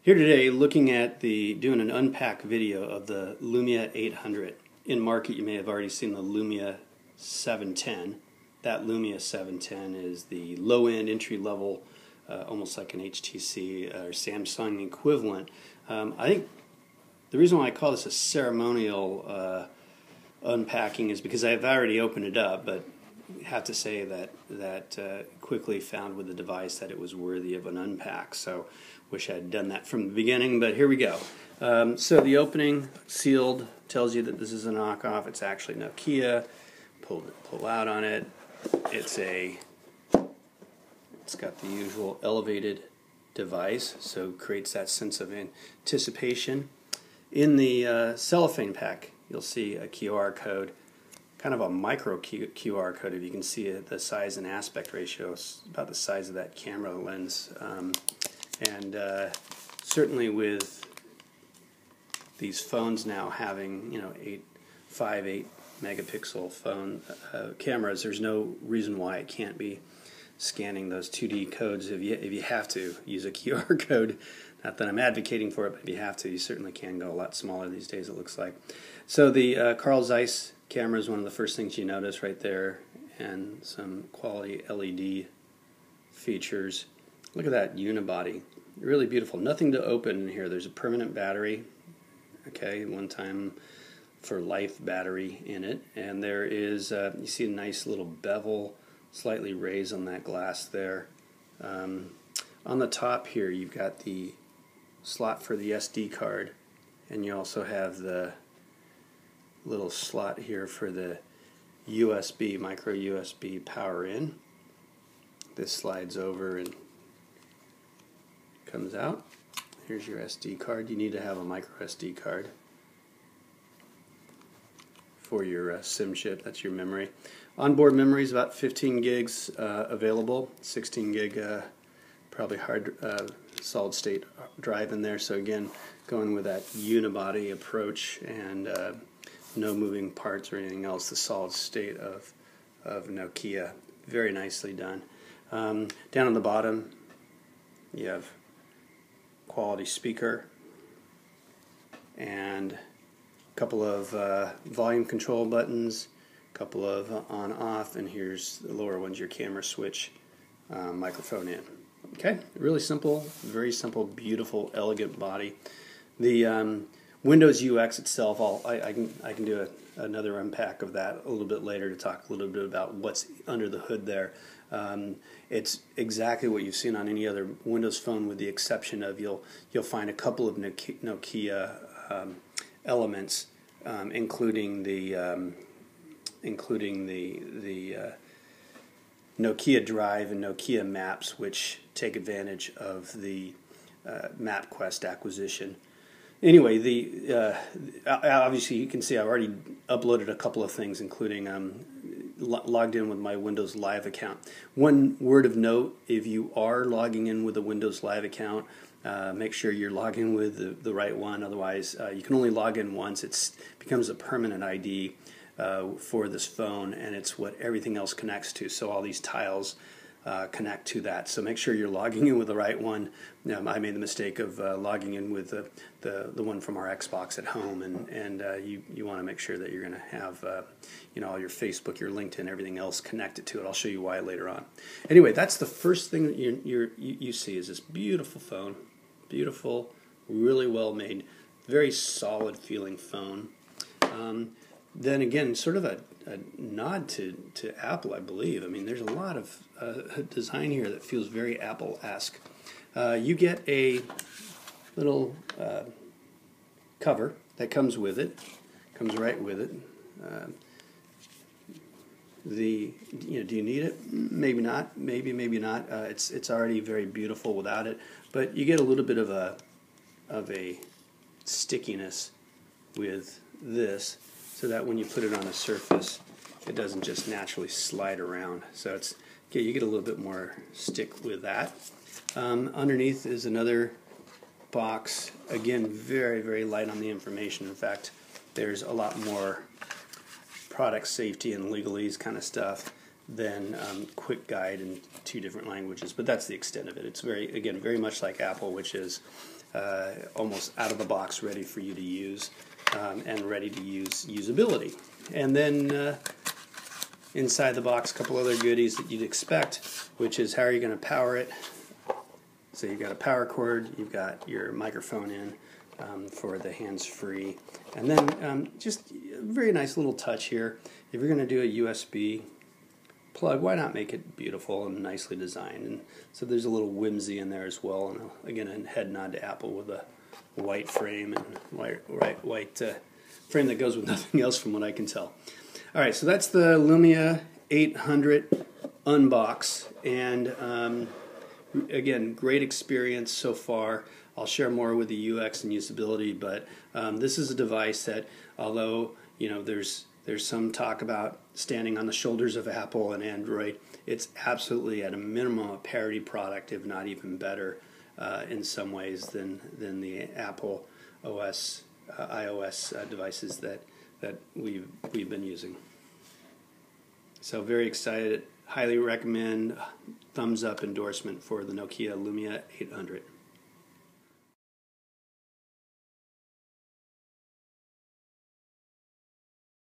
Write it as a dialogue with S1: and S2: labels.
S1: Here today, looking at doing an unpack video of the Lumia 800. In market, you may have already seen the Lumia 710. That Lumia 710 is the low-end, entry-level, almost like an HTC or Samsung equivalent. I think the reason why I call this a ceremonial unpacking is because I've already opened it up, but I have to say that quickly found with the device that it was worthy of an unpack. So wish I had done that from the beginning, but here we go. So the opening, sealed, tells you that this is a knockoff. It's actually Nokia. Pull out on it. It's got the usual elevated device, so creates that sense of anticipation. In the cellophane pack, you'll see a QR code, kind of a micro QR code. If you can see it, the size and aspect ratio is about the size of that camera lens. And certainly with these phones now having 8 megapixel phone cameras, there's no reason why it can't be scanning those 2D codes. If you have to use a QR code, not that I'm advocating for it, but if you have to, you certainly can go a lot smaller these days, it looks like. So the Carl Zeiss camera is one of the first things you notice right there, and some quality LED features. Look at that unibody, really beautiful. Nothing to open in here. There's a permanent battery, okay, one time for life battery in it, and there is you see a nice little bevel, slightly raised on that glass there. On the top here, you've got the slot for the SD card, and you also have the little slot here for the USB, micro USB power in. This slides over and comes out. Here's your SD card. You need to have a micro SD card for your SIM chip. That's your memory. Onboard memory is about 15 gigs available. 16 gig probably hard solid state drive in there. So again, going with that unibody approach and no moving parts or anything else. The solid state of Nokia, very nicely done. Down on the bottom, you have quality speaker and a couple of volume control buttons, a couple of on-off, and here's the lower one's your camera switch, microphone in. Okay, really simple, very simple, beautiful, elegant body. The Windows UX itself, I can do another unpack of that a little bit later to talk a little bit about what's under the hood there. It's exactly what you've seen on any other Windows phone, with the exception of you'll find a couple of Nokia elements, including the Nokia Drive and Nokia Maps, which take advantage of the MapQuest acquisition. Anyway, obviously you can see I've already uploaded a couple of things, including logged in with my Windows Live account. One word of note: if you are logging in with a Windows Live account, make sure you're logging with the right one. Otherwise, you can only log in once. It becomes a permanent ID for this phone, and it's what everything else connects to. So all these tiles connect to that. So make sure you're logging in with the right one. I made the mistake of logging in with the one from our Xbox at home, and you want to make sure that you're going to have all your Facebook, your LinkedIn, everything else connected to it. I'll show you why later on. Anyway, that's the first thing that you see is this beautiful phone, beautiful, really well made, very solid feeling phone. Then again, sort of a nod to Apple, I believe. I mean, there's a lot of design here that feels very Apple-esque. You get a little cover that comes with it, comes right with it. Do you need it? Maybe not. Maybe not. It's already very beautiful without it. But you get a little bit of a stickiness with this, so that when you put it on a surface, it doesn't just naturally slide around. So you get a little bit more stick with that. Underneath is another box. Again, very, very light on the information. In fact, there's a lot more product safety and legalese kind of stuff then quick guide in 2 different languages. But that's the extent of it. It's very much like Apple, which is almost out of the box, ready for you to use, and ready to use usability. And then inside the box, a couple other goodies that you'd expect, which is how are you going to power it. So you've got a power cord, you've got your microphone in for the hands-free, and then just a very nice little touch here. If you're going to do a USB plug, why not make it beautiful and nicely designed? And so there's a little whimsy in there as well, and again a head nod to Apple with a white frame and white frame that goes with nothing else from what I can tell. All right, so that's the Lumia 800 unbox, and again, great experience so far. I'll share more with the UX and usability, but this is a device that, although there's some talk about standing on the shoulders of Apple and Android, it's absolutely at a minimum a parity product, if not even better in some ways than the Apple OS, iOS devices that we've been using. So very excited. Highly recommend. Thumbs up endorsement for the Nokia Lumia 800.